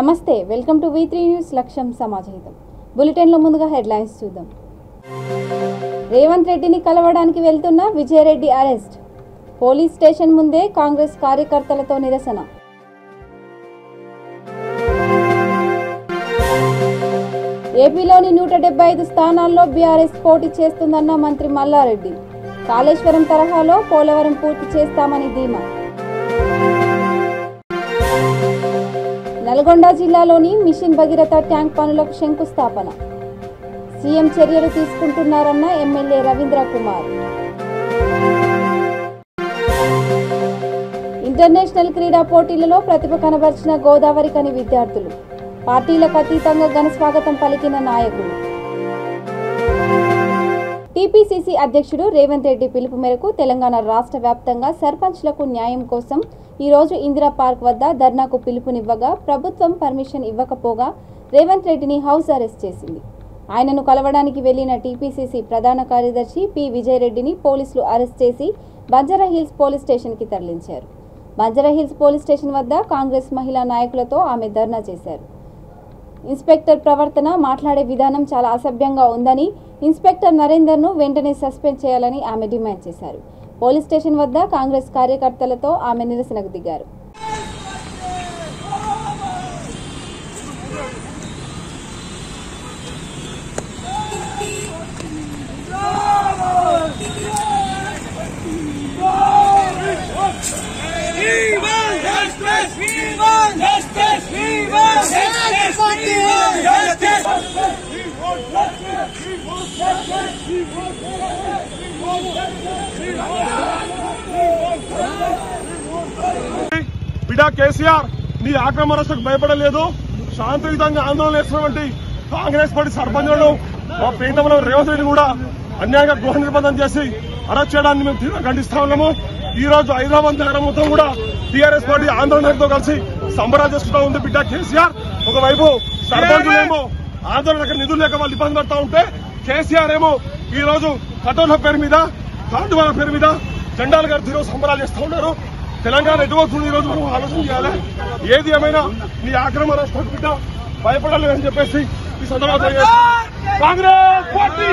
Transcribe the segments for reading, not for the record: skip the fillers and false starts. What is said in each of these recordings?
నమస్తే, welcome to V3 news లక్ష్యం సమాజహితం. బులెటిన్లో ముందుగా హెడ్లైన్స్ చూద్దాం. రేవంత్ రెడ్డిని కలవడానికి వెళ్తున్న విజయరెడ్డి అరెస్ట్. పోలీస్ స్టేషన్ ముందే కాంగ్రెస్ కార్యకర్తలతో నిరసన. ఏపీలోని 175 స్థానాల్లో బీఆర్ఎస్ పోటీ చేస్తుందన్న మంత్రి మల్లారెడ్డి. కాళేశ్వరం తరహాలో పోలవరం పూర్తి చేస్తామని ధీమా. నల్గొండ జిల్లాలోని మిషన్ భగీరథ ట్యాంక్ పనులకు శంకుస్థాపన. సీఎం చర్యలు తీసుకుంటున్నారన్న ఎమ్మెల్యే రవీంద్ర కుమార్. ఇంటర్నేషనల్ క్రీడా పోటీలలో ప్రతిభ కనబర్చిన గోదావరికని విద్యార్థులు. పార్టీలకు అతీతంగా ఘన స్వాగతం పలికిన నాయకులు. టీపీసీసీ అధ్యక్షుడు రేవంత్ రెడ్డి పిలుపు మేరకు తెలంగాణ రాష్ట్ర వ్యాప్తంగా సర్పంచ్లకు న్యాయం కోసం ఈరోజు ఇందిరా పార్క్ వద్ద ధర్నాకు పిలుపునివ్వగా ప్రభుత్వం పర్మిషన్ ఇవ్వకపోగా రేవంత్ రెడ్డిని హౌస్ అరెస్ట్ చేసింది. ఆయనను కలవడానికి వెళ్లిన టీపీసీసీ ప్రధాన కార్యదర్శి పి విజయరెడ్డిని పోలీసులు అరెస్ట్ చేసి బంజారాహిల్స్ పోలీస్ స్టేషన్కి తరలించారు. బంజారాహిల్స్ పోలీస్ స్టేషన్ వద్ద కాంగ్రెస్ మహిళా నాయకులతో ఆమె ధర్నా చేశారు. ఇన్స్పెక్టర్ ప్రవర్తన, మాట్లాడే విధానం చాలా అసభ్యంగా ఉందని, ఇన్స్పెక్టర్ నరేందర్ను వెంటనే సస్పెండ్ చేయాలని ఆమె డిమాండ్ చేశారు. పోలీస్ స్టేషన్ వద్ద కాంగ్రెస్ కార్యకర్తలతో ఆమె నిరసనకు దిగారు. బిడ్డ కేసీఆర్, నీ ఆక్రమణకు భయపడలేదు. శాంతియుతంగా ఆందోళన చేస్తున్నటువంటి కాంగ్రెస్ పార్టీ సర్పంచులను మా ప్రీతంలో రేవంత్ రెడ్డి కూడా అన్యాయంగా గృహ నిర్బంధం చేసి అరెస్ట్ చేయడాన్ని మేము తీవ్రంగా ఖండిస్తా ఉన్నాము. ఈ రోజు హైదరాబాద్ నగరం మొత్తం కూడా టీఆర్ఎస్ పార్టీ ఆందోళనతో కలిసి సంబరాలు చేసుకుంటా ఉంది. బిడ్డ కేసీఆర్ ఒకవైపు సర్పంచులేమో ఆందోళన నిధులు లేక వాళ్ళు ఇబ్బంది పడతా ఉంటే, కేసీఆర్ ఏమో ఈ రోజు కటోల పేరు మీద, కాండువాల పేరు మీద జెండాలు గారు సంబరాలు చేస్తూ ఉన్నారు. తెలంగాణ ఎటువస్తుంది ఈ రోజు మనం ఆలోచన చేయాలి. ఏది ఏమైనా నీ ఆక్రమణ రాష్ట్రం బిడ్డ భయపడాలని చెప్పేసి ఈ సందర్భంగా కాంగ్రెస్ పార్టీ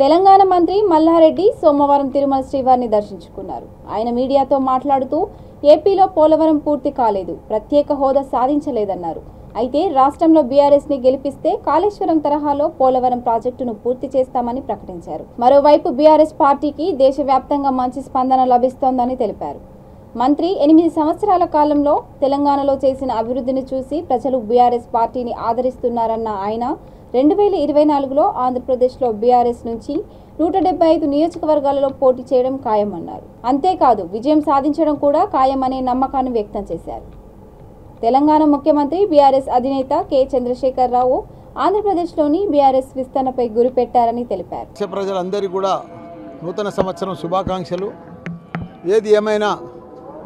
తెలంగాణ మంత్రి మల్లారెడ్డి సోమవారం తిరుమల శ్రీవారిని దర్శించుకున్నారు. ఆయన మీడియాతో మాట్లాడుతూ ఏపీలో పోలవరం పూర్తి కాలేదు, ప్రత్యేక హోదా సాధించలేదన్నారు. అయితే రాష్ట్రంలో బీఆర్ఎస్ ని గెలిపిస్తే కాళేశ్వరం తరహాలో పోలవరం ప్రాజెక్టును పూర్తి చేస్తామని ప్రకటించారు. మరోవైపు బీఆర్ఎస్ పార్టీకి దేశవ్యాప్తంగా మంచి స్పందన లభిస్తోందని తెలిపారు. మంత్రి 8 సంవత్సరాల కాలంలో తెలంగాణలో చేసిన అభివృద్ధిని చూసి ప్రజలు బీఆర్ఎస్ పార్టీని ఆదరిస్తున్నారన్న ఆయన 2024లో ఆంధ్రప్రదేశ్లో బీఆర్ఎస్ నుంచి 175 నియోజకవర్గాలలో పోటీ చేయడం ఖాయమన్నారు. అంతేకాదు విజయం సాధించడం కూడా ఖాయమనే నమ్మకాన్ని వ్యక్తం చేశారు. తెలంగాణ ముఖ్యమంత్రి బీఆర్ఎస్ అధినేత కె చంద్రశేఖరరావు ఆంధ్రప్రదేశ్లోని బీఆర్ఎస్ విస్తరణపై గురిపెట్టారని తెలిపారు. ప్రజలందరికీ కూడా నూతన సంవత్సరం శుభాకాంక్షలు. ఏది ఏమైనా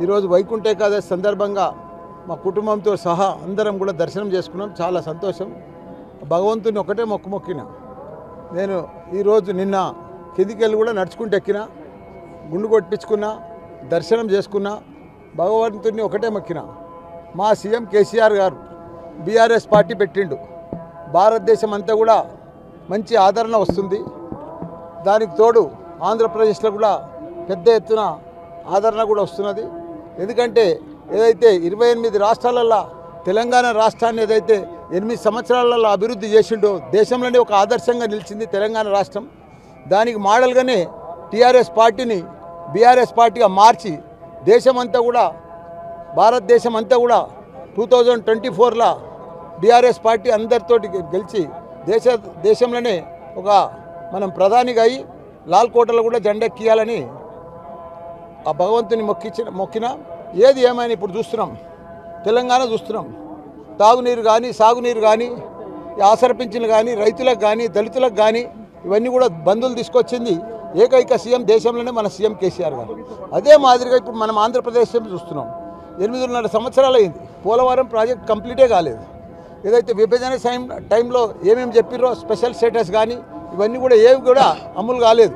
ఈరోజు వైకుంఠ ఏకాదశి సందర్భంగా మా కుటుంబంతో సహా అందరం కూడా దర్శనం చేసుకున్నాం. చాలా సంతోషం. భగవంతుని ఒకటే మొక్కిన నేను ఈరోజు నిన్న కిందికెళ్ళి కూడా నడుచుకుంటూ ఎక్కిన, గుండు కొట్టించుకున్నా, దర్శనం చేసుకున్నా. భగవంతుని ఒకటే మొక్కిన. మా సీఎం కేసీఆర్ గారు బీఆర్ఎస్ పార్టీ పెట్టిండు. భారతదేశం అంతా కూడా మంచి ఆదరణ వస్తుంది. దానికి తోడు ఆంధ్రప్రదేశ్లో కూడా పెద్ద ఎత్తున ఆదరణ కూడా వస్తున్నది. ఎందుకంటే ఏదైతే 28 రాష్ట్రాలలో తెలంగాణ రాష్ట్రాన్ని ఏదైతే 8 సంవత్సరాలలో అభివృద్ధి చేసిండో, దేశంలోనే ఒక ఆదర్శంగా నిలిచింది తెలంగాణ రాష్ట్రం. దానికి మోడల్గానే టీఆర్ఎస్ పార్టీని బీఆర్ఎస్ పార్టీగా మార్చి దేశమంతా కూడా, భారతదేశం అంతా కూడా 2024లో బీఆర్ఎస్ పార్టీ అందరితోటి గెలిచి దేశంలోనే ఒక మనం ప్రధానిగా అయ్యి లాల్కోటలో కూడా జెండా ఎక్కియాలని ఆ భగవంతుని మొక్కిన. ఏది ఏమైనా ఇప్పుడు చూస్తున్నాం, తెలంగాణ చూస్తున్నాం. తాగునీరు కానీ సాగునీరు కానీ ఆసర పింఛన్లు కానీ రైతులకు కానీ దళితులకు కానీ ఇవన్నీ కూడా బంధువులు తీసుకొచ్చింది ఏకైక సీఎం దేశంలోనే మన సీఎం కేసీఆర్ గారు. అదే మాదిరిగా ఇప్పుడు మనం ఆంధ్రప్రదేశ్ చూస్తున్నాం. 8.5 సంవత్సరాలు అయింది, పోలవరం ప్రాజెక్ట్ కంప్లీటే కాలేదు. ఏదైతే విభజన టైంలో ఏమేమి చెప్పిరో స్పెషల్ స్టేటస్ కానీ ఇవన్నీ కూడా ఏవి కూడా అమలు కాలేదు.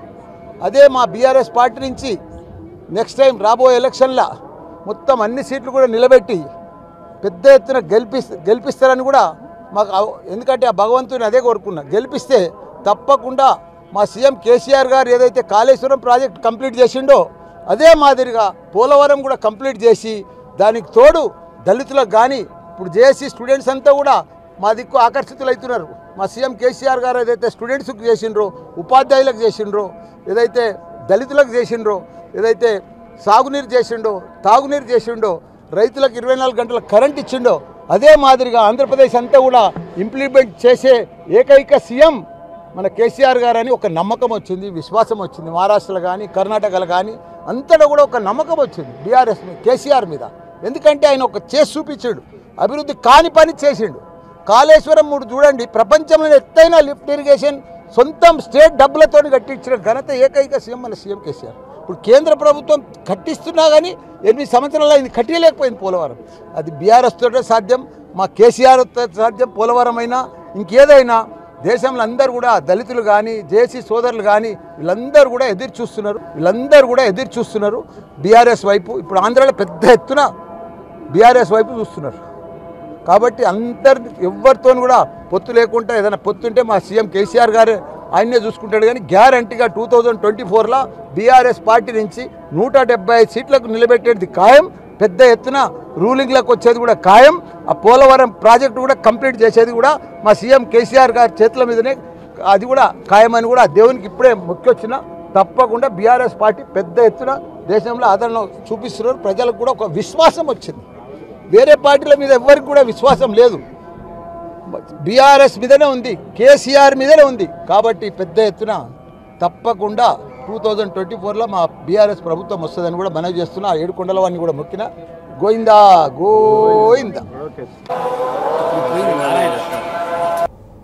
అదే మా బీఆర్ఎస్ పార్టీ నుంచి నెక్స్ట్ టైం రాబోయే ఎలక్షన్లో మొత్తం అన్ని సీట్లు కూడా నిలబెట్టి పెద్ద ఎత్తున గెలిపిస్తారని కూడా మాకు, ఎందుకంటే ఆ భగవంతుని అదే కోరుకున్నా, గెలిపిస్తే తప్పకుండా మా సీఎం కేసీఆర్ గారు ఏదైతే కాళేశ్వరం ప్రాజెక్ట్ కంప్లీట్ చేసిండో అదే మాదిరిగా పోలవరం కూడా కంప్లీట్ చేసి దానికి తోడు దళితులకు కానీ ఇప్పుడు జేఏసీ స్టూడెంట్స్ అంతా కూడా మా దిక్కు ఆకర్షితులు అవుతున్నారు. మా సీఎం కేసీఆర్ గారు ఏదైతే స్టూడెంట్స్కి చేసిండ్రో, ఉపాధ్యాయులకు చేసిండ్రో, ఏదైతే దళితులకు చేసిండ్రో, ఏదైతే సాగునీరు చేసిండో, తాగునీరు చేసిండో, రైతులకు 24 గంటల కరెంట్ ఇచ్చిండో అదే మాదిరిగా ఆంధ్రప్రదేశ్ అంతా కూడా ఇంప్లిమెంట్ చేసే ఏకైక సీఎం మన కేసీఆర్ గారు అని ఒక నమ్మకం వచ్చింది, విశ్వాసం వచ్చింది. మహారాష్ట్రలో కానీ కర్ణాటకలో కానీ అంతటా కూడా ఒక నమ్మకం వచ్చింది బీఆర్ఎస్ కేసీఆర్ మీద. ఎందుకంటే ఆయన ఒక చేసి చూపించాడు, అభివృద్ధి కాని పని చేసిండు. కాళేశ్వరం 3 చూడండి, ప్రపంచంలో ఎత్తైన లిఫ్ట్ ఇరిగేషన్ సొంతం స్టేట్ డబ్బులతో కట్టించిన ఘనత ఏకైక సీఎం మన సీఎం కేసీఆర్. ఇప్పుడు కేంద్ర ప్రభుత్వం కట్టిస్తున్నా కానీ 8 సంవత్సరాలు అయింది, కట్టలేకపోయింది పోలవరం. అది బీఆర్ఎస్ తోటే సాధ్యం, మా కేసీఆర్ సాధ్యం. పోలవరం అయినా ఇంకేదైనా దేశంలో అందరూ కూడా దళితులు కానీ జేఏసీ సోదరులు కానీ వీళ్ళందరూ కూడా ఎదురు చూస్తున్నారు బీఆర్ఎస్ వైపు. ఇప్పుడు ఆంధ్రాలో పెద్ద ఎత్తున బీఆర్ఎస్ వైపు చూస్తున్నారు. కాబట్టి ఎవరితో కూడా పొత్తు లేకుండా ఏదైనా పొత్తుంటే మా సీఎం కేసీఆర్ గారు ఆయన్నే చూసుకుంటాడు. కానీ గ్యారంటీగా 2024లో బీఆర్ఎస్ పార్టీ నుంచి 175 సీట్లకు నిలబెట్టేది ఖాయం, పెద్ద ఎత్తున రూలింగ్లకు వచ్చేది కూడా ఖాయం. ఆ పోలవరం ప్రాజెక్టు కూడా కంప్లీట్ చేసేది కూడా మా సీఎం కేసీఆర్ గారి చేతుల మీదనే, అది కూడా ఖాయమని కూడా దేవునికి ఇప్పుడే మొక్కొచ్చిన. తప్పకుండా బీఆర్ఎస్ పార్టీ పెద్ద ఎత్తున దేశంలో ఆదరణ చూపిస్తున్నారు. ప్రజలకు కూడా ఒక విశ్వాసం వచ్చింది. వేరే పార్టీల మీద ఎవరికి కూడా విశ్వాసం లేదు, బీఆర్ఎస్ మీదనే ఉంది, కేసీఆర్ మీదనే ఉంది. కాబట్టి పెద్ద ఎత్తున తప్పకుండా 2024లో మా బీఆర్ఎస్ ప్రభుత్వం వస్తుందని కూడా మనవి చేస్తున్నా. 7 కొండల వాడిని కూడా మొక్కిన. గోయిందా గోయిందా.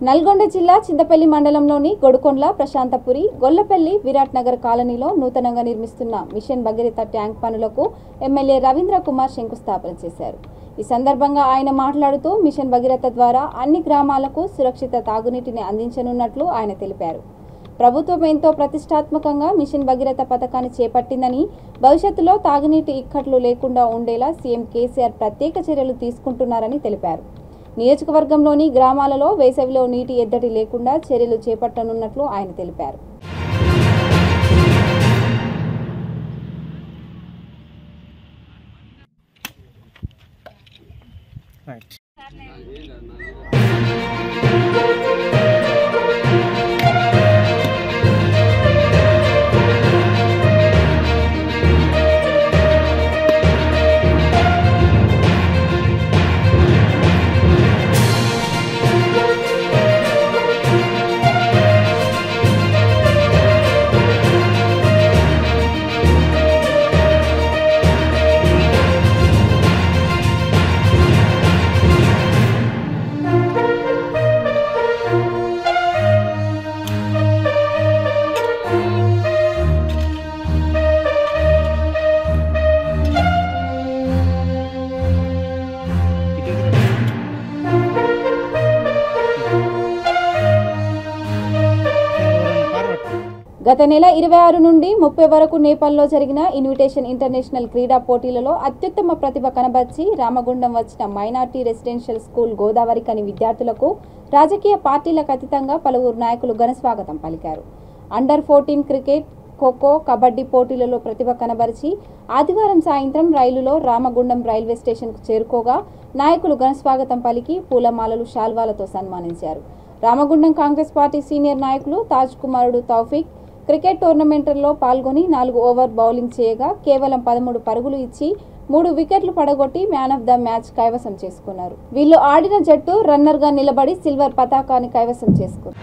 నల్గొండ జిల్లా చింతపల్లి మండలంలోని గొడుకొండ్ల, ప్రశాంతపురి, గొల్లపల్లి, విరాట్ నగర్ కాలనీలో నూతనంగా నిర్మిస్తున్న మిషన్ భగీరథ ట్యాంక్ పనులకు ఎమ్మెల్యే రవీంద్ర కుమార్ శంకుస్థాపన చేశారు. ఈ సందర్భంగా ఆయన మాట్లాడుతూ మిషన్ భగీరథ ద్వారా అన్ని గ్రామాలకు సురక్షిత తాగునీటిని అందించనున్నట్లు ఆయన తెలిపారు. ప్రభుత్వం ఎంతో ప్రతిష్టాత్మకంగా మిషన్ భగీరథ పథకాన్ని చేపట్టిందని, భవిష్యత్తులో తాగునీటి ఇక్కట్లు లేకుండా ఉండేలా సీఎం కేసీఆర్ ప్రత్యేక చర్యలు తీసుకుంటున్నారని తెలిపారు. నియోజకవర్గంలోని గ్రామాలలో వేసవిలో నీటి ఎద్దడి లేకుండా చర్యలు చేపట్టనున్నట్లు ఆయన తెలిపారు. గత నెల 26 నుండి 30 వరకు నేపాల్లో జరిగిన ఇన్విటేషన్ ఇంటర్నేషనల్ క్రీడా పోటీలలో అత్యుత్తమ ప్రతిభ కనబర్చి రామగుండం వచ్చిన మైనార్టీ రెసిడెన్షియల్ స్కూల్ గోదావరికని విద్యార్థులకు రాజకీయ పార్టీలకు అతీతంగా పలువురు నాయకులు ఘనస్వాగతం పలికారు. అండర్ 14 క్రికెట్, ఖోఖో, కబడ్డీ పోటీలలో ప్రతిభ కనబరిచి ఆదివారం సాయంత్రం రైలులో రామగుండం రైల్వే స్టేషన్కు చేరుకోగా నాయకులు ఘనస్వాగతం పలికి పూలమాలలు, శాల్వాలతో సన్మానించారు. రామగుండం కాంగ్రెస్ పార్టీ సీనియర్ నాయకులు తాజ్ కుమారుడు తౌఫిక్ క్రికెట్ టోర్నమెంట్లో పాల్గొని 4 ఓవర్ బౌలింగ్ చేయగా కేవలం 13 పరుగులు ఇచ్చి 3 వికెట్లు పడగొట్టి మ్యాన్ ఆఫ్ ద మ్యాచ్ కైవసం చేసుకున్నారు. వీళ్ళు ఆడిన జట్టు రన్నర్గా నిలబడి సిల్వర్ పతాకాన్ని కైవసం చేసుకున్నారు.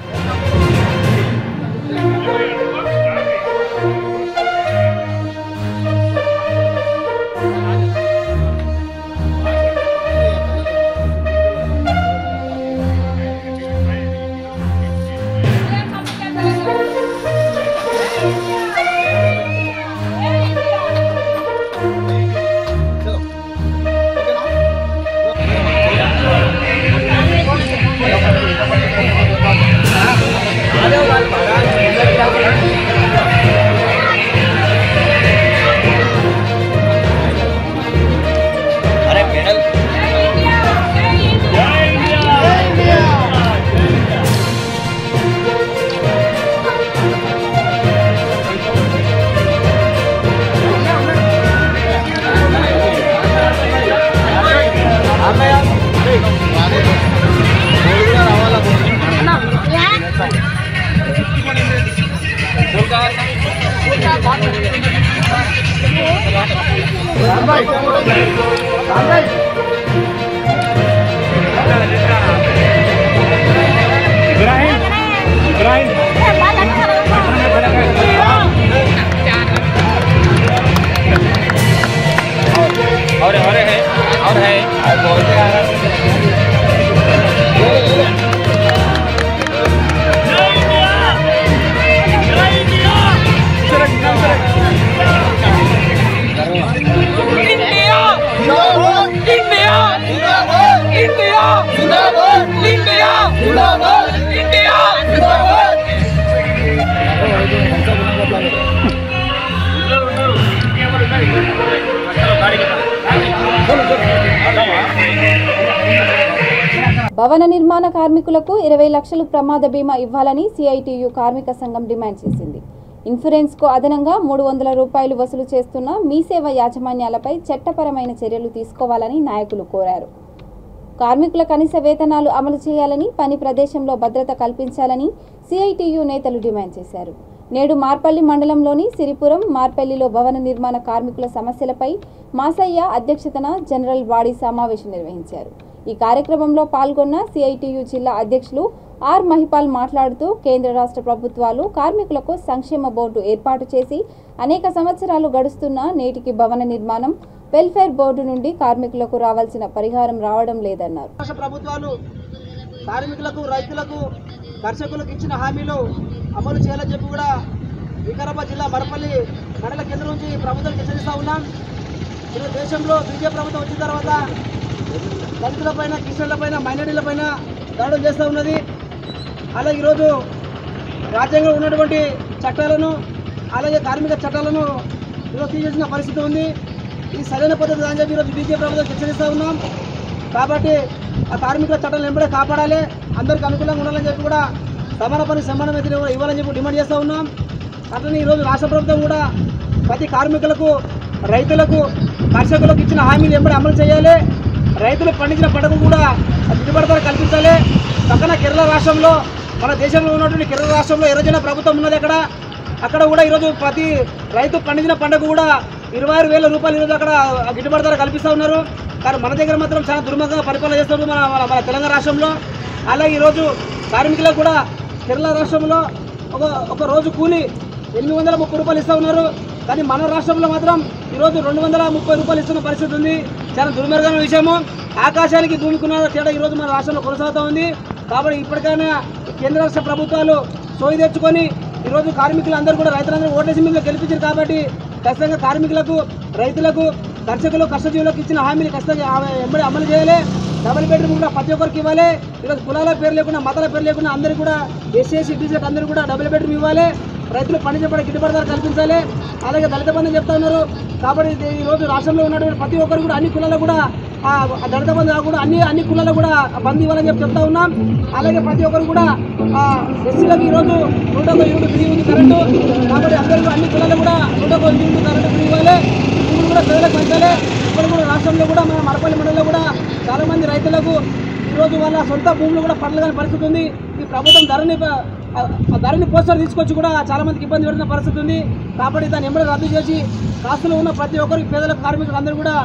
భవన నిర్మాణ కార్మికులకు 20 లక్షలు ప్రమాద బీమా ఇవ్వాలని సిఐటియు కార్మిక సంఘం డిమాండ్ చేసింది. ఇన్సూరెన్స్కు అదనంగా 300 రూపాయలు వసూలు చేస్తున్న మీసేవ యాజమాన్యాలపై చట్టపరమైన చర్యలు తీసుకోవాలని నాయకులు కోరారు. కార్మికుల కనీస వేతనాలు అమలు చేయాలని, పని ప్రదేశంలో భద్రత కల్పించాలని సిఐటియు నేతలు డిమాండ్ చేశారు. నేడు మార్పల్లి మండలంలోని సిరిపురం, మార్పల్లిలో భవన నిర్మాణ కార్మికుల సమస్యలపై మాసయ్య అధ్యక్షతన జనరల్ బాడీ సమావేశం నిర్వహించారు. ఈ కార్యక్రమంలో పాల్గొన్న సిఐటియు జిల్లా అధ్యక్షులు ఆర్ మహిపాల్ మాట్లాడుతూ కేంద్ర రాష్ట్ర ప్రభుత్వాలు కార్మికులకు సంక్షేమ బోర్డు ఏర్పాటు చేసి అనేక సంవత్సరాలు గడుస్తున్నా నేటికి భవన నిర్మాణం వెల్ఫేర్ బోర్డు నుండి కార్మికులకు రావాల్సిన పరిహారం రావడం లేదన్నారు. రాష్ట్ర ప్రభుత్వాలు కార్మికులకు, రైతులకు, కర్షకులకు ఇచ్చిన హామీలు అమలు చేయాలని చెప్పి కూడా వికారాబాద్ జిల్లా మరపల్లి మండల కేంద్రం నుంచి ప్రభుత్వం హెచ్చరిస్తూ ఉన్నాం. ఈరోజు దేశంలో బీజేపీ ప్రభుత్వం వచ్చిన తర్వాత దళితులపైన, కిషన్లపైన, మైనారిటీలపైన దాడులు చేస్తూ ఉన్నది. అలాగే ఈరోజు రాజ్యాంగంలో ఉన్నటువంటి చట్టాలను, అలాగే కార్మిక చట్టాలను ఈరోజు తీసేసిన పరిస్థితి ఉంది. ఇది సరైన పద్ధతి అని చెప్పి ఈరోజు బీజేపీ ప్రభుత్వం హెచ్చరిస్తూ ఉన్నాం. కాబట్టి ఆ కార్మికుల చట్టాలను వెంబడే కాపాడాలి, అందరికీ అనుకూలంగా ఉండాలని చెప్పి కూడా సమాన పని సమాన వేతనం ఇవ్వాలని చెప్పి డిమాండ్ చేస్తూ ఉన్నాం. అట్లనే ఈరోజు రాష్ట్ర ప్రభుత్వం కూడా ప్రతి కార్మికులకు, రైతులకు, కర్షకులకు ఇచ్చిన హామీలు వెంబడి అమలు చేయాలి. రైతులు పండించిన పంటకు కూడా గిట్టుబాటు ధర కల్పించాలి. పక్కన కేరళ రాష్ట్రంలో, మన దేశంలో ఉన్నటువంటి కేరళ రాష్ట్రంలో ఎర్రజెండా ప్రభుత్వం ఉన్నది. అక్కడ కూడా ఈరోజు ప్రతి రైతు పండించిన పంటకు కూడా 26,000 రూపాయలు ఈరోజు అక్కడ గిట్టుబాటు ధర కల్పిస్తూ ఉన్నారు. కానీ మన దగ్గర మాత్రం చాలా దుర్మార్గంగా పరిపాలన చేస్తున్నారు మన తెలంగాణ రాష్ట్రంలో. అలాగే ఈరోజు కార్మికులకు కూడా కేరళ రాష్ట్రంలో ఒక రోజు కూలి 830 రూపాయలు ఇస్తూ ఉన్నారు. కానీ మన రాష్ట్రంలో మాత్రం ఈరోజు 230 రూపాయలు ఇస్తున్న పరిస్థితి ఉంది. చాలా దుర్మార్గమైన విషయము. ఆకాశానికి భూమికున్న తేడా ఈరోజు మన రాష్ట్రంలో కొనసాగుతూ ఉంది. కాబట్టి ఇప్పటికైనా కేంద్ర రాష్ట్ర ప్రభుత్వాలు సోయి తెచ్చుకొని ఈరోజు కార్మికులు అందరూ కూడా, రైతులందరూ ఓటేసి మీద గెలిపించారు. కాబట్టి ఖచ్చితంగా కార్మికులకు, రైతులకు, కర్షకులు, కష్టజీవులకు ఇచ్చిన హామీలు ఖచ్చితంగా వెంబడి అమలు చేయాలి. డబుల్ బెడ్రూమ్ కూడా ప్రతి ఒక్కరికి ఇవ్వాలి. ఈరోజు కులాల పేరు లేకుండా, మతాల పేరు లేకుండా అందరికీ కూడా, ఎస్సీ బీసీలకు అందరూ కూడా డబుల్ బెడ్రూమ్ ఇవ్వాలి. రైతులు పండించబడే గిట్టుబాటు ధర కల్పించాలి. అలాగే దళిత బంధు చెప్తా ఉన్నారు. కాబట్టి ఈరోజు రాష్ట్రంలో ఉన్నటువంటి ప్రతి ఒక్కరు కూడా, అన్ని కులాలకు కూడా దళిత బంధు కూడా అన్ని కులాలకు కూడా బంధు ఇవ్వాలని చెప్పి చెప్తా ఉన్నాం. అలాగే ప్రతి ఒక్కరు కూడా ఎస్సీలకు ఈరోజు 101 యూనిట్ ఫ్రీ ఉంది కరెంటు. కాబట్టి అందరికీ అన్ని కులాలకు కూడా 101 యూనిట్ కరెంటు ఫ్రీ ఇవ్వాలి. ఇప్పుడు కూడా ప్రజలకు పెంచాలి. ఇప్పుడు కూడా రాష్ట్రంలో కూడా మన మరపల్లి మండలంలో కూడా చాలామంది రైతులకు ఈరోజు వాళ్ళ సొంత భూములు కూడా పడలు కాని పరిస్థితి ఉంది. ఈ ప్రభుత్వం ధరని పోస్టర్ తీసుకొచ్చి కూడా చాలా మందికి ఇబ్బంది పెడుతున్న పరిస్థితి ఉంది. కాబట్టి దాన్ని ఎంబడి రద్దు చేసి కాస్తులు ఉన్న ప్రతి ఒక్కరికి, పేదలకు, కార్మికులకు అందరూ కూడా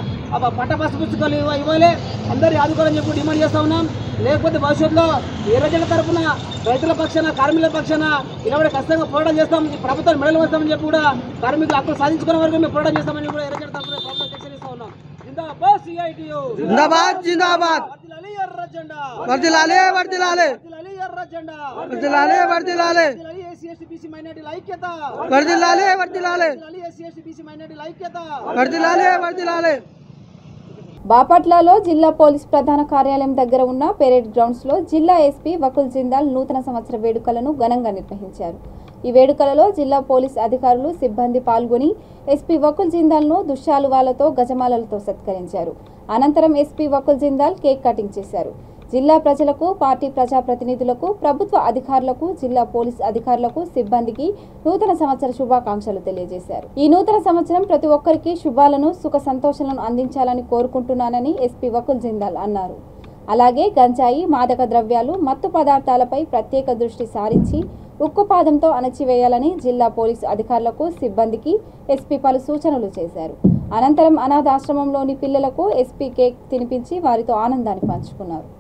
పట్ట పాసు పుస్తకాలు ఇవ్వాలి. అందరూ ఆదుకోవాలని చెప్పి డిమాండ్ చేస్తూ ఉన్నాం. లేకపోతే భవిష్యత్తులో ఎర్రజెండా తరఫున రైతుల పక్షాన, కార్మికుల పక్షాన నిలబడి ఖచ్చితంగా పోరాటం చేస్తాం. ఈ ప్రభుత్వాన్ని మెడలు వేస్తామని చెప్పి కూడా కార్మికులు హక్కులు సాధించుకునే వరకు మేము పోరాటం చేస్తామని కూడా ఎర్రజెండా తరఫున ప్రభుత్వం హెచ్చరిస్తూ ఉన్నాం. జిందాబాద్ సిఐటియు, జిందాబాద్ జిందాబాద్. ఎర్రజెండా వర్ధిల్లాలి, వర్ధిల్లాలి. ఎర్రజెండా వర్ధిల్లాలి, వర్ధిల్లాలి. ఎస్సీ ఎస్టీ బీసీ మైనారిటీల ఐక్యత వర్ధిల్లాలి, వర్ధిల్లాలి. ఎస్సీ ఎస్టీ బీసీ మైనారిటీల ఐక్యత వర్ధిల్లాలి, వర్ధిల్లాలి. బాపట్లలో జిల్లా పోలీస్ ప్రధాన కార్యాలయం దగ్గర ఉన్న పెరేడ్ గ్రౌండ్స్లో జిల్లా ఎస్పీ వకుల్ జిందాల్ నూతన సంవత్సర వేడుకలను ఘనంగా నిర్వహించారు. ఈ వేడుకలలో జిల్లా పోలీస్ అధికారులు, సిబ్బంది పాల్గొని ఎస్పీ వకుల్ జిందాల్ను దుశ్శాలువాలతో, గజమాలలతో సత్కరించారు. అనంతరం SP Vakul Jindal cake cutting చేశారు. జిల్లా ప్రజలకు, పార్టీ ప్రజాప్రతినిధులకు, ప్రభుత్వ అధికారులకు, జిల్లా పోలీస్ అధికారులకు, సిబ్బందికి నూతన సంవత్సర శుభాకాంక్షలు తెలియజేశారు. ఈ నూతన సంవత్సరం ప్రతి ఒక్కరికి శుభాలను, సుఖ సంతోషాలను అందించాలని కోరుకుంటున్నానని ఎస్పీ వకుల్ జిందాల్ అన్నారు. అలాగే గంజాయి, మాదక ద్రవ్యాలు, మత్తు పదార్థాలపై ప్రత్యేక దృష్టి సారించి ఉక్కుపాదంతో అణచివేయాలని జిల్లా పోలీసు అధికారులకు సిబ్బందికి ఎస్పీ పలు సూచనలు చేశారు. అనంతరం అనాథాశ్రమంలోని పిల్లలకు ఎస్పీ కేక్ తినిపించి వారితో ఆనందాన్ని పంచుకున్నారు.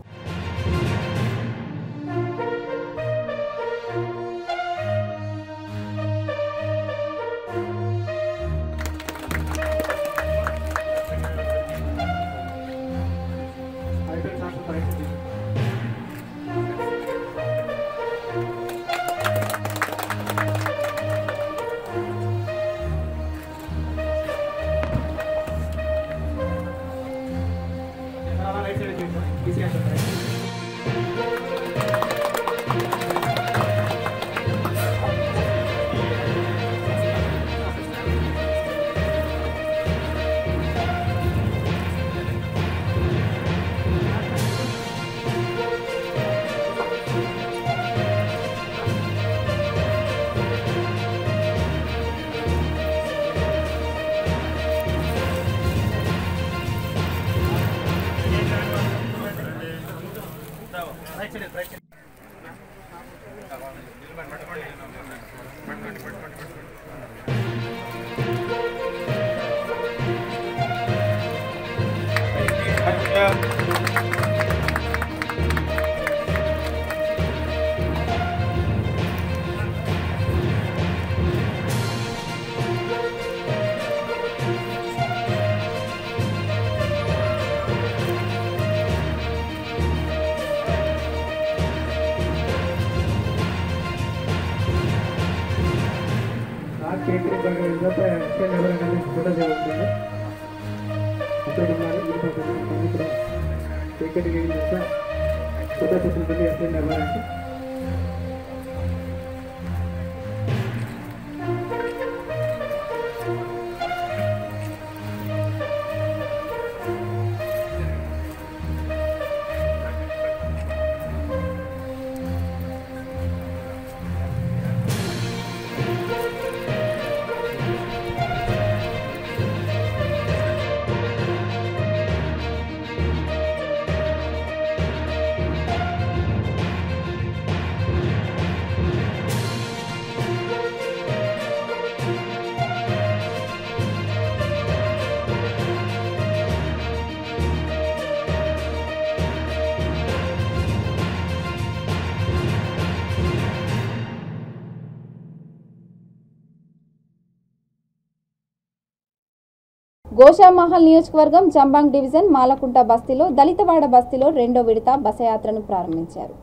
గోషామహల్ నియోజకవర్గం జంబాంగ్ డివిజన్ మాలకుంట బస్తీలో దళితవాడ బస్తీలో రెండో విడత బసయాత్రను ప్రారంభించారు.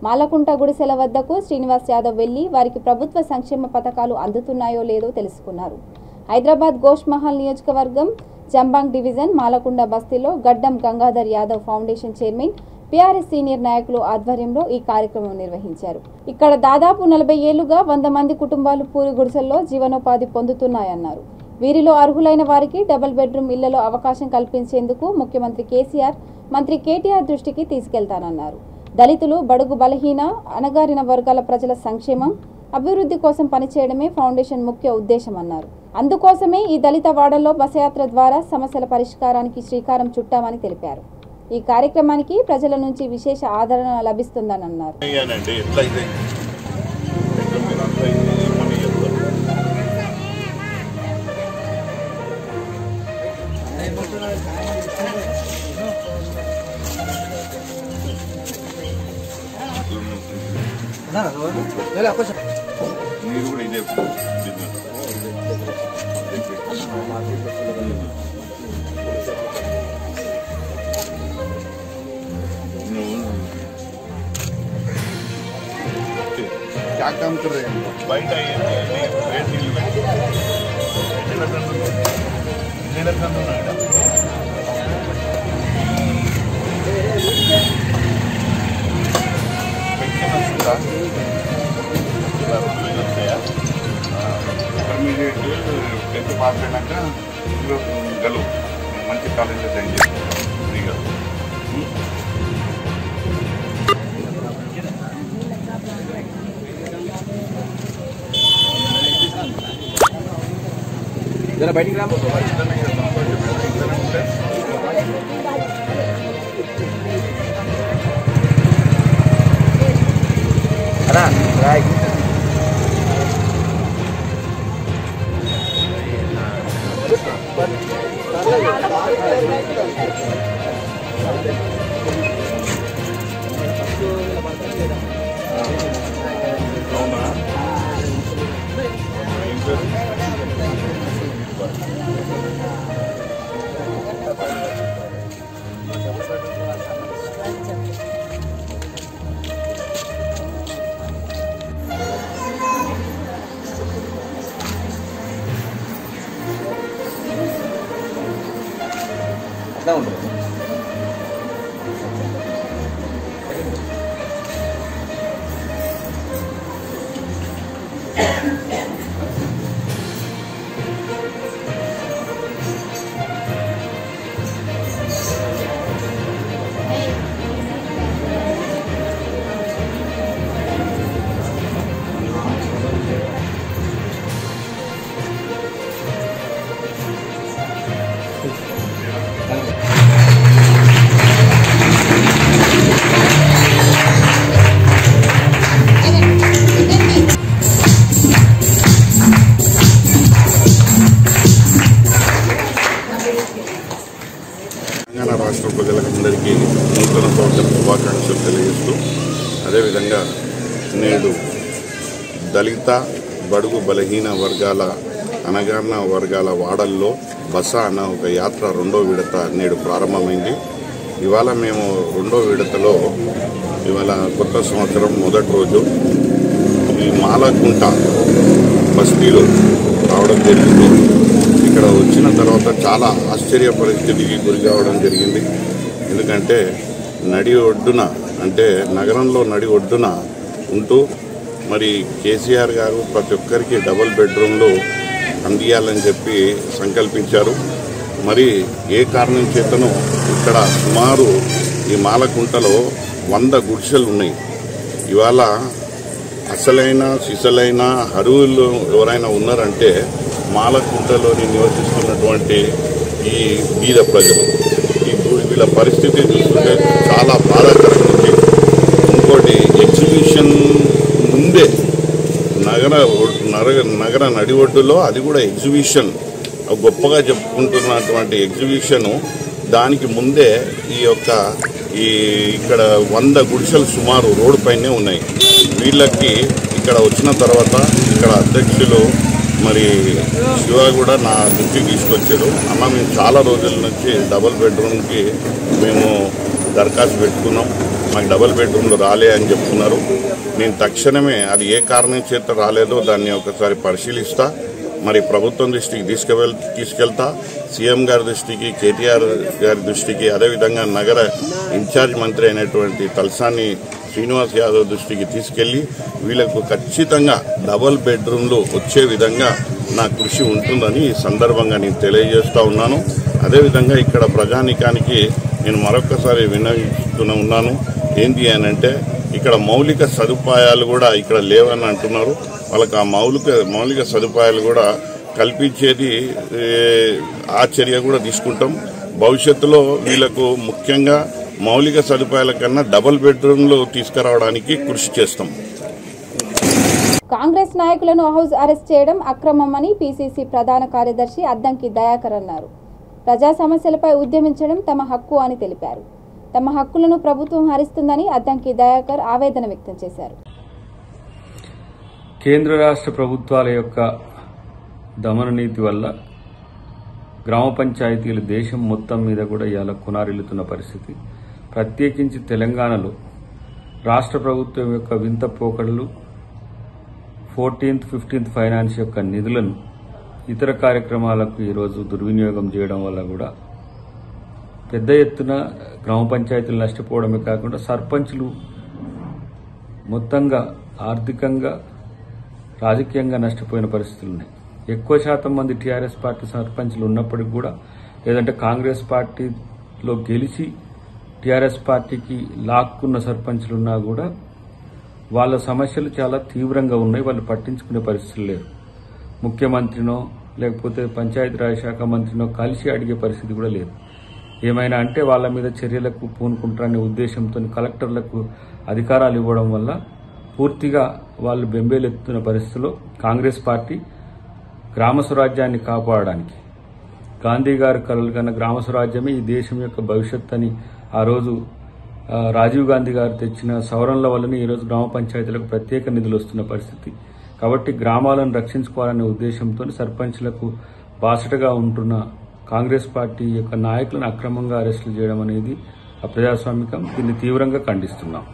మాలకుంట గుడిసెల వద్దకు శ్రీనివాస్ యాదవ్ వెళ్లి వారికి ప్రభుత్వ సంక్షేమ పథకాలు అందుతున్నాయో లేదో తెలుసుకున్నారు. హైదరాబాద్ గోషామహల్ నియోజకవర్గం జంబాంగ్ డివిజన్ మాలకుంట బస్తీలో గడ్డం Gangadhar Yadav foundation chairman PRS senior నాయకులు ఆధ్వర్యంలో ఈ కార్యక్రమం నిర్వహించారు. ఇక్కడ దాదాపు 40 ఏళ్లుగా 100 మంది కుటుంబాలు పూరి గుడిసెల్లో జీవనోపాధి పొందుతున్నాయన్నారు. వీరిలో అర్హులైన వారికి డబుల్ బెడ్రూమ్ ఇళ్లలో అవకాశం కల్పించేందుకు ముఖ్యమంత్రి కేసీఆర్, మంత్రి కేటీఆర్ దృష్టికి తీసుకెళ్తానన్నారు. దళితులు, బడుగు బలహీన, అణగారిన వర్గాల ప్రజల సంక్షేమం, అభివృద్ధి కోసం పనిచేయడమే ఫౌండేషన్ ముఖ్య ఉద్దేశమన్నారు. అందుకోసమే ఈ దళిత వాడల్లో బసయాత్ర ద్వారా సమస్యల పరిష్కారానికి శ్రీకారం చుట్టామని తెలిపారు. ఈ కార్యక్రమానికి ప్రజల నుంచి విశేష ఆదరణ లభిస్తుందని అన్నారు. क्या काम कर रहे हैं बैठ ఇంటర్మీడియట్ 10th పాస్ అయినాక గలు మంచి కాలేజీలో జాయిన్ చేస్తాను ఫ్రీగా. जरा बैटिंग ग्राम राइट తెలంగాణ రాష్ట్ర ప్రజలందరికీ నూతన సంవత్సర శుభాకాంక్షలు తెలియజేస్తూ అదేవిధంగా నేడు దళిత బడుగు బలహీన వర్గాల అణగారిన వర్గాల వాడల్లో బస అన్న ఒక యాత్ర రెండో విడత నేడు ప్రారంభమైంది. ఇవాళ మేము రెండో విడతలో ఇవాళ కొత్త సంవత్సరం మొదటి రోజు ఈ మాలకుంట బస్తీలో రావడం జరిగింది. ఇక్కడ వచ్చిన తర్వాత చాలా ఆశ్చర్య పరిస్థితికి గురి కావడం జరిగింది. ఎందుకంటే నడి ఒడ్డున అంటే నగరంలో నడి ఒడ్డున ఉంటూ మరి కేసీఆర్ గారు ప్రతి ఒక్కరికి డబుల్ బెడ్రూమ్లు అందియాలని చెప్పి సంకల్పించారు. మరి ఏ కారణం చేతనో ఇక్కడ సుమారు ఈ మాలకుంటలో 100 గుడిసెలు ఉన్నాయి. ఇవాళ అసలైన సిసలైన అరువులు ఎవరైనా ఉన్నారంటే మాలకుంటలోని నివసిస్తున్నటువంటి ఈ బీద ప్రజలు. వీళ్ళ పరిస్థితి చూస్తుంటే చాలా బాధాకరంగా ఉంది. ఇంకోటి ఎగ్జిబిషన్ ముందే నగర నడి ఒడ్డులో అది కూడా ఎగ్జిబిషన్ గొప్పగా చెప్పుకుంటున్నటువంటి ఎగ్జిబిషను దానికి ముందే ఇక్కడ 100 గుడిసెలు సుమారు రోడ్డు పైనే ఉన్నాయి. వీళ్ళకి ఇక్కడ వచ్చిన తర్వాత ఇక్కడ అధ్యక్షులు మరి శివ కూడా నా దృష్టికి తీసుకొచ్చారు. అన్న మేము చాలా రోజుల నుంచి డబుల్ బెడ్రూమ్కి మేము దరఖాస్తు పెట్టుకున్నాం, మాకు డబుల్ బెడ్రూమ్లు రాలే అని చెప్తున్నారు. నేను తక్షణమే అది ఏ కారణం చేత రాలేదో దాన్ని ఒకసారి పరిశీలిస్తా, మరి ప్రభుత్వం దృష్టికి తీసుకెళ్తా, సీఎం గారి దృష్టికి, కేటీఆర్ గారి దృష్టికి, అదేవిధంగా నగర ఇన్ఛార్జ్ మంత్రి అయినటువంటి తలసాని శ్రీనివాస్ యాదవ్ దృష్టికి తీసుకెళ్లి వీళ్లకు ఖచ్చితంగా డబుల్ బెడ్రూమ్లు వచ్చే విధంగా నా కృషి ఉంటుందని ఈ సందర్భంగా నేను తెలియజేస్తూ ఉన్నాను. అదేవిధంగా ఇక్కడ ప్రజానీకానికి నేను మరొకసారి విన్నవిస్తూనే ఉన్నాను. ఏంటి అని అంటే ఇక్కడ మౌలిక సదుపాయాలు కూడా ఇక్కడ లేవని అంటున్నారు. వాళ్ళకి ఆ మౌలిక సదుపాయాలు కూడా కల్పించేది ఆ చర్య కూడా తీసుకుంటాం. భవిష్యత్తులో వీళ్లకు ముఖ్యంగా మౌలిక సదుపాయాల కన్నా డబుల్ బెడ్రూమ్లు తీసుకురావడానికి కృషి చేస్తాం. కాంగ్రెస్ నాయకులను హౌస్ అరెస్ట్ చేయడం అక్రమమని పీసీసీ ప్రధాన కార్యదర్శి అద్దంకి దయాకర్ అన్నారు. ప్రజా సమస్యలపై ఉద్యమించడం తమ హక్కు అని తెలిపారు. తమ హక్కులను ప్రభుత్వం హరిస్తుందని అద్దంకి దయాకర్ ఆవేదన వ్యక్తం చేశారు. కేంద్ర రాష్ట్ర ప్రభుత్వాల యొక్క దమన నీతి వల్ల గ్రామ పంచాయతీలు దేశం మొత్తం మీద కూడా ఇవాళ కునారిల్లుతున్న పరిస్థితి. ప్రత్యేకించి తెలంగాణలో రాష్ట్ర ప్రభుత్వం యొక్క వింత పోకడలు 14th, 15th ఫైనాన్స్ యొక్క నిధులను ఇతర కార్యక్రమాలకు ఈరోజు దుర్వినియోగం చేయడం వల్ల కూడా పెద్ద ఎత్తున గ్రామ పంచాయతీలు నష్టపోవడమే కాకుండా సర్పంచులు మొత్తంగా ఆర్థికంగా రాజకీయంగా నష్టపోయిన పరిస్థితులు ఉన్నాయి. ఎక్కువ శాతం మంది టీఆర్ఎస్ పార్టీ సర్పంచులు ఉన్నప్పటికీ కూడా, లేదంటే కాంగ్రెస్ పార్టీలో గెలిచి టీఆర్ఎస్ పార్టీకి లాక్కున్న సర్పంచులు ఉన్నా కూడా వాళ్ళ సమస్యలు చాలా తీవ్రంగా ఉన్నాయి. వాళ్ళు పట్టించుకునే పరిస్థితులు లేరు. ముఖ్యమంత్రినో లేకపోతే పంచాయతీరాజ్ శాఖ మంత్రినో కలిసి అడిగే పరిస్థితి కూడా లేదు. ఏమైనా అంటే వాళ్ళ మీద చర్యలకు పూనుకుంటారనే ఉద్దేశంతో కలెక్టర్లకు అధికారాలు ఇవ్వడం వల్ల పూర్తిగా వాళ్ళు బెంబేలెత్తుతున్న పరిస్థితిలో కాంగ్రెస్ పార్టీ గ్రామ స్వరాజ్యాన్ని కాపాడడానికి గాంధీ గారు కలలు కన్న గ్రామ స్వరాజ్యమే ఈ దేశం యొక్క భవిష్యత్ అని ఆ రోజు రాజీవ్ గాంధీ గారు తెచ్చిన సవరణల వల్లనే ఈరోజు గ్రామ పంచాయతీలకు ప్రత్యేక నిధులు వస్తున్న పరిస్థితి. కాబట్టి గ్రామాలను రక్షించుకోవాలనే ఉద్దేశంతో సర్పంచ్లకు బాసటగా ఉంటున్న కాంగ్రెస్ పార్టీ యొక్క నాయకులను అక్రమంగా అరెస్టులు చేయడం అనేది అప్రజాస్వామికం. దీన్ని తీవ్రంగా ఖండిస్తున్నాం.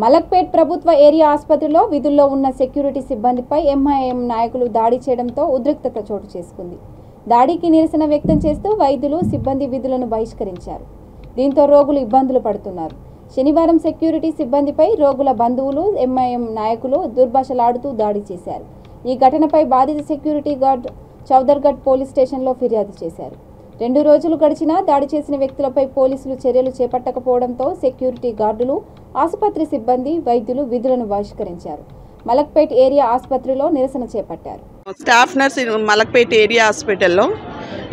మలక్పేట్ ప్రభుత్వ ఏరియా ఆసుపత్రిలో విధుల్లో ఉన్న సెక్యూరిటీ సిబ్బందిపై ఎంఐఎం నాయకులు దాడి చేయడంతో ఉద్రిక్తత చోటు చేసుకుంది. దాడికి నిరసన వ్యక్తం చేస్తూ వైద్యులు సిబ్బంది విధులను బహిష్కరించారు. దీంతో రోగులు ఇబ్బందులు పడుతున్నారు. శనివారం సెక్యూరిటీ సిబ్బందిపై రోగుల బంధువులు ఎంఐఎం నాయకులు దుర్భాషలాడుతూ దాడి చేశారు. ఈ ఘటనపై బాధిత సెక్యూరిటీ గార్డ్ చౌదర్గఢ్ పోలీస్ స్టేషన్లో ఫిర్యాదు చేశారు. 2 రోజులు గడిచినా దాడి చేసిన వ్యక్తులపై పోలీసులు చర్యలు చేపట్టకపోవడంతో సెక్యూరిటీ గార్డులు, ఆసుపత్రి సిబ్బంది, వైద్యులు విధులను బహిష్కరించారు. మలక్పేట్ ఏరియా ఆసుపత్రిలో నిరసన చేపట్టారు. స్టాఫ్ నర్స్ మలక్పేట్ ఏరియా హాస్పిటల్లో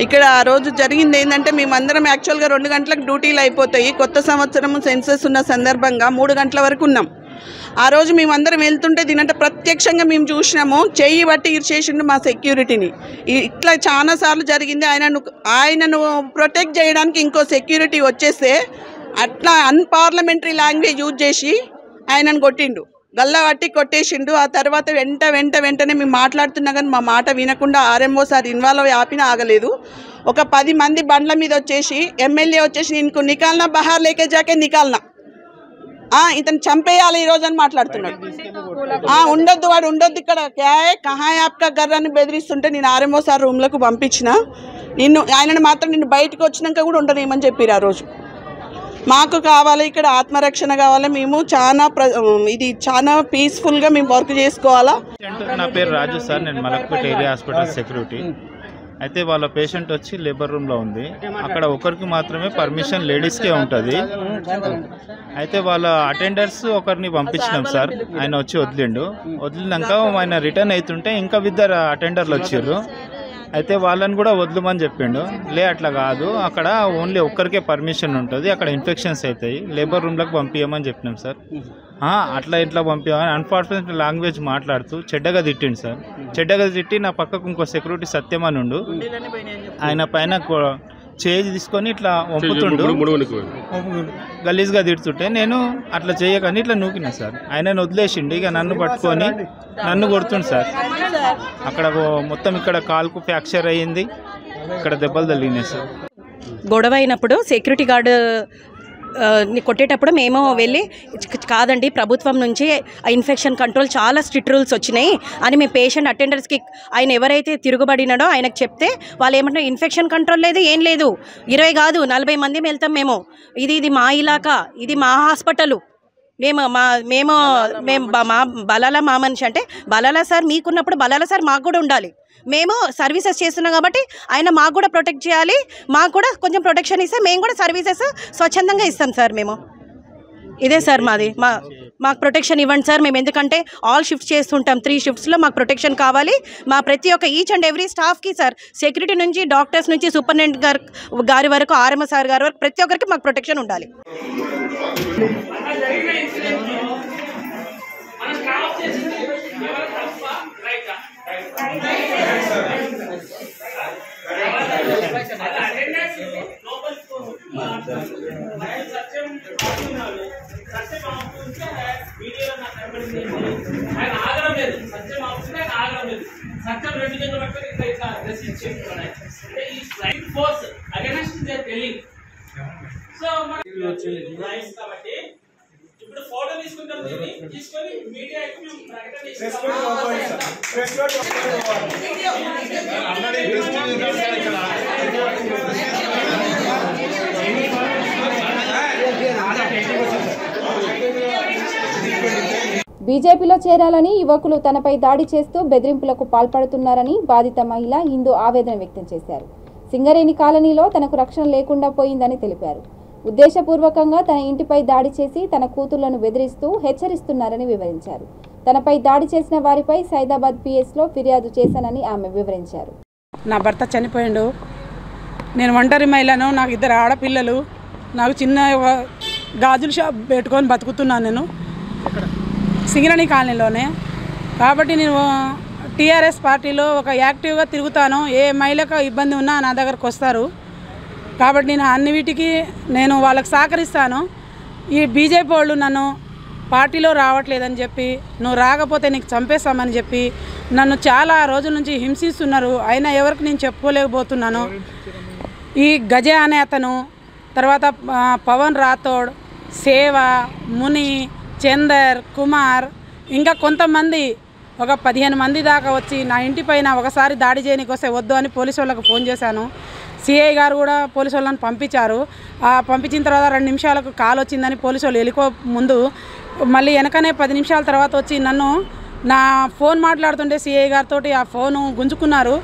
ఇక్కడ ఆ రోజు జరిగింది ఏంటంటే, మేమందరం యాక్చువల్గా 2 గంటలకు డ్యూటీలు అయిపోతాయి. కొత్త సంవత్సరం సెన్సస్ ఉన్న సందర్భంగా 3 గంటల వరకు ఉన్నాం. ఆ రోజు మేమందరం వెళ్తుంటే దీనంటే ప్రత్యక్షంగా మేము చూసినాము. చెయ్యి బట్టి ఇరిచేసిండు మా సెక్యూరిటీని. ఇట్లా చాలాసార్లు జరిగింది. ఆయనను ప్రొటెక్ట్ చేయడానికి ఇంకో సెక్యూరిటీ వచ్చేస్తే అట్లా అన్పార్లమెంటరీ లాంగ్వేజ్ యూజ్ చేసి ఆయనను కొట్టిండు, గల్లా పట్టి కొట్టేసిండు. ఆ తర్వాత వెంటనే మేము మాట్లాడుతున్నా కానీ మా మాట వినకుండా ఆర్ఎంఓ సార్ ఇన్వాల్వ్ అయ్యి ఆపినా ఆగలేదు. ఒక 10 మంది బండ్ల మీద వచ్చేసి ఎమ్మెల్యే వచ్చేసి నీకు నికాల్నా బహార్ లేకే జాకే నికాల్నా, ఇతను చంపేయాలి ఈరోజు అని మాట్లాడుతున్నాడు. ఉండొద్దు, వాడు ఉండొద్దు ఇక్కడ, క్యాయ్ కహా ఆప్కా గర్ అని బెదిరిస్తుంటే నేను ఆర్ఎంఓ సార్ రూమ్లోకి పంపించిన. ఆయనను మాత్రం నిన్ను బయటకు వచ్చినాక కూడా ఉండనేమని చెప్పారు. ఆ రోజు మాకు కావాలి ఇక్కడ ఆత్మరక్షణ కావాలి. మేము చాలా పీస్ఫుల్గా మేము వర్క్ చేసుకోవాలా. నా పేరు రాజు సార్, నేను మలక్పేట్ ఏరియా హాస్పిటల్ సెక్యూరిటీ. అయితే వాళ్ళ పేషెంట్ వచ్చి లేబర్ రూమ్లో ఉంది. అక్కడ ఒకరికి మాత్రమే పర్మిషన్ లేడీస్కే ఉంటుంది. అయితే వాళ్ళ అటెండర్స్ ఒకరిని పంపించినాం సార్, ఆయన వచ్చి వదిలినాక ఆయన రిటర్న్ అవుతుంటే ఇంకా 2 అటెండర్లు వచ్చారు. అయితే వాళ్ళని కూడా వదలమని చెప్పిండు. అట్లా కాదు, అక్కడ ఓన్లీ ఒక్కరికే పర్మిషన్ ఉంటుంది, అక్కడ ఇన్ఫెక్షన్స్ అవుతాయి, లేబర్ రూమ్లోకి పంపించమని చెప్పినాం సార్. అట్లా ఇట్లా పంపించమని అన్ఫార్చునేట్ లాంగ్వేజ్ మాట్లాడుతూ చెడ్డగా తిట్టిండు సార్. చెడ్డగా తిట్టి నా పక్కకు ఇంకో సెక్యూరిటీ సత్యం అని ఉండు, ఆయన పైన చేయి తీసుకొని ఇట్లా వంపుతుండు, గలీజ్గా తిడుతుంటే నేను అట్లా చేయకని ఇట్లా నూకినా సార్. ఆయనను వదిలేసిండు. ఇక నన్ను పట్టుకొని నన్ను కొడుతుండు సార్. అక్కడ మొత్తం ఇక్కడ కాలుకు ఫ్రాక్చర్ అయ్యింది, ఇక్కడ దెబ్బలు తగిలినాయి సార్. గొడవ అయినప్పుడు సెక్యూరిటీ గార్డు కొట్టేటప్పుడు మేము వెళ్ళి కాదండి ప్రభుత్వం నుంచి ఇన్ఫెక్షన్ కంట్రోల్ చాలా స్ట్రిక్ట్ రూల్స్ వచ్చినాయి అని మేము పేషెంట్ అటెండర్స్కి ఆయన ఎవరైతే తిరుగుబడినాడో ఆయనకు చెప్తే వాళ్ళు ఏమంటే ఇన్ఫెక్షన్ కంట్రోల్ లేదు, ఏం లేదు, 20 కాదు 40 మంది వెళ్తాం మేము, ఇది మా ఇలాకా, ఇది మా హాస్పిటల్, మేము మా బలాల మా మనిషి అంటే బలాల సార్ మీకున్నప్పుడు బలాల సార్ మాకు కూడా ఉండాలి. మేము సర్వీసెస్ చేస్తున్నాం కాబట్టి ఆయన మాకు కూడా ప్రొటెక్ట్ చేయాలి, మాకు కూడా కొంచెం ప్రొటెక్షన్ ఇస్తే మేము కూడా సర్వీసెస్ స్వచ్ఛందంగా ఇస్తాం సార్. మేము ఇదే సార్ మాది, మాకు ప్రొటెక్షన్ ఇవ్వండి సార్. మేము ఎందుకంటే ఆల్ షిఫ్ట్స్ చేస్తుంటాం, 3 షిఫ్ట్స్లో మాకు ప్రొటెక్షన్ కావాలి. మా ప్రతి ఒక్క ఈచ్ అండ్ ఎవ్రీ స్టాఫ్కి సార్, సెక్యూరిటీ నుంచి డాక్టర్స్ నుంచి సూపరింటెండెంట్ గారి వరకు ఆర్ఎంఓ సార్ గారి వరకు ప్రతి ఒక్కరికి మాకు ప్రొటెక్షన్ ఉండాలి. ఇప్పుడు ఫోటో తీసుకుంటాం, తీసుకొని మీడియాకి బీజేపీలో చేరాలని యువకులు తనపై దాడి చేస్తూ బెదిరింపులకు పాల్పడుతున్నారని బాధిత మహిళ హిందూ ఆవేదన వ్యక్తం చేశారు. సింగరేణి కాలనీలో తనకు రక్షణ లేకుండా పోయిందని తెలిపారు. ఉద్దేశపూర్వకంగా తన ఇంటిపై దాడి చేసి తన కూతుళ్లను బెదిరిస్తూ హెచ్చరిస్తున్నారని వివరించారు. తనపై దాడి చేసిన వారిపై సైదాబాద్ పిఎస్లో ఫిర్యాదు చేశానని ఆమె వివరించారు. నా భర్త చనిపోయిండు, నేను ఒంటరి మహిళను, నాకు 2 ఆడపిల్లలు, నాకు చిన్న గాజుల షాప్ పెట్టుకొని బతుకుతున్నాను నేను సింగరేణి కాలనీలోనే. కాబట్టి నేను టీఆర్ఎస్ పార్టీలో ఒక యాక్టివ్గా తిరుగుతాను. ఏ మహిళకు ఇబ్బంది ఉన్నా నా దగ్గరకు వస్తారు. కాబట్టి నేను అన్ని వీటికి నేను వాళ్ళకి సహకరిస్తాను. ఈ బీజేపీ వాళ్ళు నన్ను పార్టీలో రావట్లేదని చెప్పి, నువ్వు రాకపోతే నీకు చంపేస్తామని చెప్పి నన్ను చాలా రోజుల నుంచి హింసిస్తున్నారు. అయినా ఎవరికి నేను చెప్పుకోలేకపోతున్నాను. ఈ గజ అనే అతను, తర్వాత పవన్ రాథోడ్, సేవ, ముని, చందర్, కుమార్, ఇంకా కొంతమంది ఒక 15 మంది దాకా వచ్చి నా ఇంటి పైన ఒకసారి దాడి చేయడానికి వస్తే వద్దు అని పోలీసు వాళ్ళకు ఫోన్ చేశాను. సిఐ గారు కూడా పోలీసు వాళ్ళని పంపించారు. పంపించిన తర్వాత 2 నిమిషాలకు కాల్ వచ్చిందని పోలీసు వాళ్ళు వెళ్ళిపో ముందు మళ్ళీ వెనకనే 10 నిమిషాల తర్వాత వచ్చి నన్ను నా ఫోన్ మాట్లాడుతుంటే సిఐ గారితో ఆ ఫోను గుంజుకున్నారు.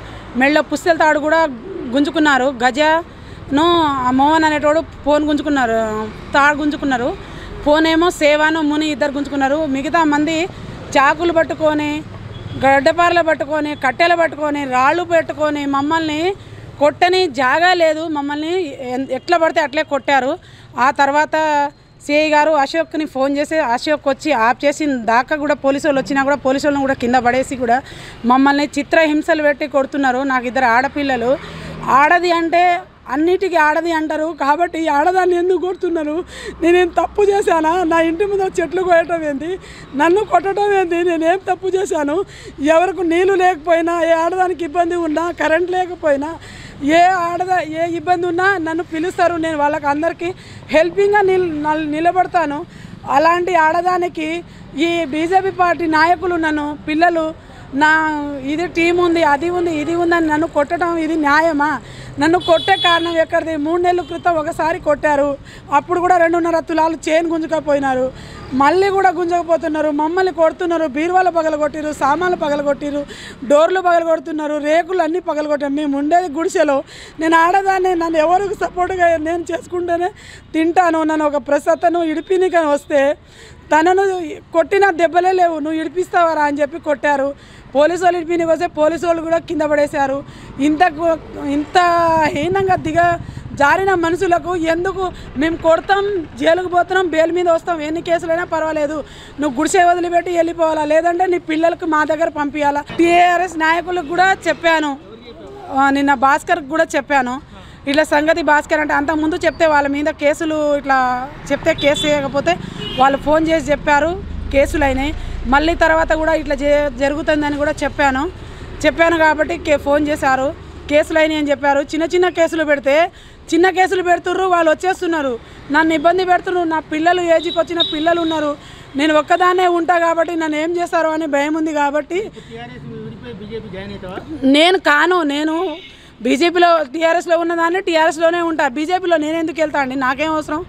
మెళ్ళ పుస్తెల తాడు కూడా గుంజుకున్నారు. గజను మోహన్ అనేటోడు ఫోన్ గుంజుకున్నారు, తాడు గుంజుకున్నారు. ఫోన్ ఏమో సేవాను ముని ఇద్దరు గుంజుకున్నారు. మిగతా మంది చాకులు పట్టుకొని, గడ్డపారలు పట్టుకొని, కట్టెలు పట్టుకొని, రాళ్ళు పెట్టుకొని మమ్మల్ని కొట్టని జాగా లేదు. మమ్మల్ని ఎట్లా పడితే అట్లే కొట్టారు. ఆ తర్వాత సిఐ గారు అశోక్ని ఫోన్ చేసి అశోక్ వచ్చి ఆఫ్ చేసిన దాకా కూడా పోలీసు వాళ్ళు వచ్చినా కూడా పోలీసు వాళ్ళని కూడా కింద పడేసి కూడా మమ్మల్ని చిత్రహింసలు పెట్టి కొడుతున్నారు. నాకు 2 ఆడపిల్లలు. ఆడది అంటే అన్నిటికీ ఆడది అంటారు. కాబట్టి ఆడదాన్ని ఎందుకు కొడుతున్నారు? నేనేం తప్పు చేశానా? నా ఇంటి ముందు చెట్లు కోయటం ఏంది? నన్ను కొట్టడం ఏంది? నేనేం తప్పు చేశాను? ఎవరికి నీళ్ళు లేకపోయినా, ఏ ఆడదానికి ఇబ్బంది ఉన్నా, కరెంట్ లేకపోయినా, ఏ ఇబ్బంది ఉన్నా నన్ను పిలుస్తారు. నేను వాళ్ళకి అందరికీ హెల్పింగ్గా నిలబడతాను. అలాంటి ఆడదానికి ఈ బీజేపీ పార్టీ నాయకులు నన్ను పిల్లలు నా ఇది టీం ఉంది, అది ఉంది, ఇది ఉందని నన్ను కొట్టడం ఇది న్యాయమా? నన్ను కొట్టే కారణం ఎక్కడిది? 3 నెలల క్రితం ఒకసారి కొట్టారు. అప్పుడు కూడా 2.5 తులాలు చైన్ గుంజుకపోయినారు. మళ్ళీ కూడా గుంజకపోతున్నారు. మమ్మల్ని కొడుతున్నారు. బీరువాలు పగలగొట్టిరు, సామాన్లు పగలగొట్టిరు, డోర్లు పగలగొడుతున్నారు, రేకులు అన్నీ పగలగొట్టారు. మేము ఉండేది గుడిసెలో. నేను ఆడదాన్ని, నన్ను ఎవరికి సపోర్ట్గా నేను చేసుకుంటేనే తింటాను. నన్ను ఒక ప్రసతను ఇడిపినిక వస్తే తనను కొట్టిన దెబ్బలే లేవు, నువ్వు ఇడిపిస్తావరా అని చెప్పి కొట్టారు. పోలీసు వాళ్ళు ఇడిపినికి వస్తే పోలీసు వాళ్ళు కూడా కింద పడేశారు. ఇంత హీనంగా జారిన మనుషులకు ఎందుకు మేము కొడతాం, జైలుకు పోతున్నాం, బెయిల్ మీద వస్తాం, ఎన్ని కేసులైనా పర్వాలేదు, నువ్వు గుడిసె వదిలిపెట్టి వెళ్ళిపోవాలా, లేదంటే నీ పిల్లలకు మా దగ్గర పంపించాలా. టీఆర్ఎస్ నాయకులకు కూడా చెప్పాను, నిన్న భాస్కర్కి కూడా చెప్పాను. ఇట్లా సంగతి భాస్కర్ అంటే అంతకుముందు చెప్తే వాళ్ళ మీద కేసులు ఇట్లా చెప్తే కేసు చేయకపోతే వాళ్ళు ఫోన్ చేసి చెప్పారు, కేసులు అయినాయి. మళ్ళీ తర్వాత కూడా ఇట్లా జరుగుతుందని కూడా చెప్పాను కాబట్టి ఫోన్ చేశారు, కేసులు అయినాయి అని చెప్పారు. చిన్న కేసులు పెడితే చిన్న కేసులు పెడుతుర్రు, వాళ్ళు వచ్చేస్తున్నారు, నన్ను ఇబ్బంది పెడుతున్నారు. నా పిల్లలు ఏజ్కి వచ్చిన పిల్లలు ఉన్నారు, నేను ఒక్కదాన్నే ఉంటా కాబట్టి నన్ను ఏం చేస్తారో అని భయం ఉంది. కాబట్టి నేను బీజేపీలో టీఆర్ఎస్లో ఉన్నదాన్ని టీఆర్ఎస్లోనే ఉంటా. బీజేపీలో నేను ఎందుకు వెళ్తా అండి? నాకేం అవసరం?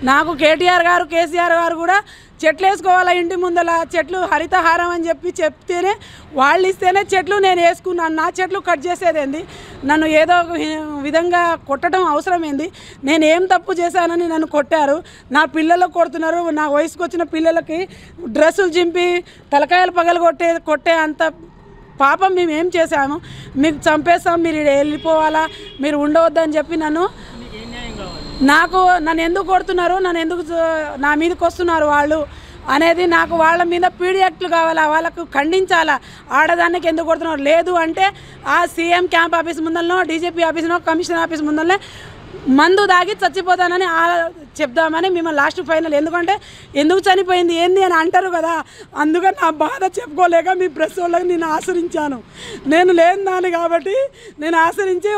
నాకు కేటీఆర్ గారు, కేసీఆర్ గారు కూడా చెట్లు వేసుకోవాలా ఇంటి ముందల, చెట్లు హరితహారం అని చెప్తేనే వాళ్ళు ఇస్తేనే చెట్లు నేను వేసుకున్నాను. నా చెట్లు కట్ చేసేదేంది? నన్ను ఏదో విధంగా కొట్టడం అవసరం ఏంది? నేను ఏం తప్పు చేశానని నన్ను కొట్టారు. నా పిల్లలకు కొడుతున్నారు. నా వయసుకు వచ్చిన పిల్లలకి డ్రెస్సులు చింపి తలకాయలు పగలు కొట్టే అంత పాపం మేము ఏం చేశాము? మీకు చంపేస్తాం, మీరు వెళ్ళిపోవాలా, మీరు ఉండవద్దని చెప్పి నన్ను ఎందుకు కొడుతున్నారు, నా మీదకి వస్తున్నారు వాళ్ళు అనేది నాకు వాళ్ళ మీద పీడియాక్ట్లు కావాలా, వాళ్ళకు ఖండించాలా. ఆడదానికి ఎందుకు కొడుతున్నారు? లేదు అంటే ఆ సీఎం క్యాంప్ ఆఫీస్ ముందరనో, డీజీపీ ఆఫీస్నో, కమిషనర్ ఆఫీస్ ముందరనే మందు దాగి చచ్చిపోతానని చెప్దామని మిమ్మల్ని లాస్ట్ ఫైనల్. ఎందుకంటే ఎందుకు చనిపోయింది ఏంది అని అంటారు కదా, అందుకని నా బాధ చెప్పుకోలేక మీ ప్రెస్ వాళ్ళకి నేను ఆశ్రయించాను. నేను లేని దాన్ని కాబట్టి నేను ఆశ్రయించి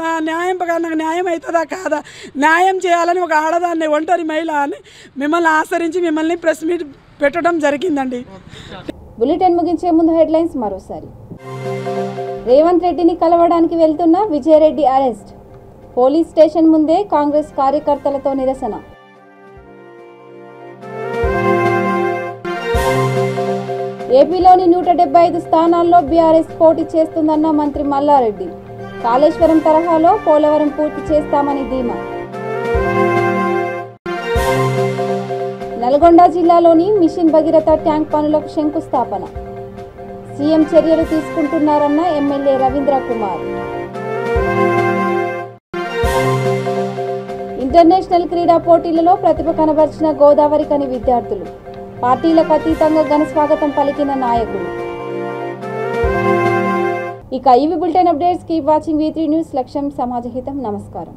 నా న్యాయం నాకు న్యాయం అవుతుందా కాదా, న్యాయం చేయాలని ఒక ఆడదాన్ని, ఒంటరి మహిళ అని మిమ్మల్ని ఆశ్రయించి మిమ్మల్ని ప్రెస్ మీట్ పెట్టడం జరిగిందండి. బులెటిన్ ముగించే ముందు హెడ్లైన్స్ మరోసారి. రేవంత్ రెడ్డిని కలవడానికి వెళ్తున్న విజయరెడ్డి అరెస్ట్. పోలీస్ స్టేషన్ ముందే కాంగ్రెస్ కార్యకర్తలతో నిరసన. ఏపీలోని 175 స్థానాల్లో బీఆర్ఎస్ పోటీ చేస్తుందన్న మంత్రి మల్లారెడ్డి. కాళేశ్వరం తరహాలో పోలవరం పూర్తి చేస్తామని ధీమా. నల్గొండ జిల్లాలోని మిషన్ భగీరథ ట్యాంక్ పనులకు శంకుస్థాపన. సీఎం చర్యలు తీసుకుంటున్నారన్న ఎమ్మెల్యే రవీంద్ర కుమార్. ఇంటర్నేషనల్ క్రీడా పోటీలలో ప్రతిభ కనబర్చిన గోదావరికని విద్యార్థులు. పార్టీలకు అతీతంగా ఘన స్వాగతం పలికిన నాయకులు. ఇక ఇవి bulletin updates. Keep watching V3 news. లక్ష్యం సమాజహితం. నమస్కారం.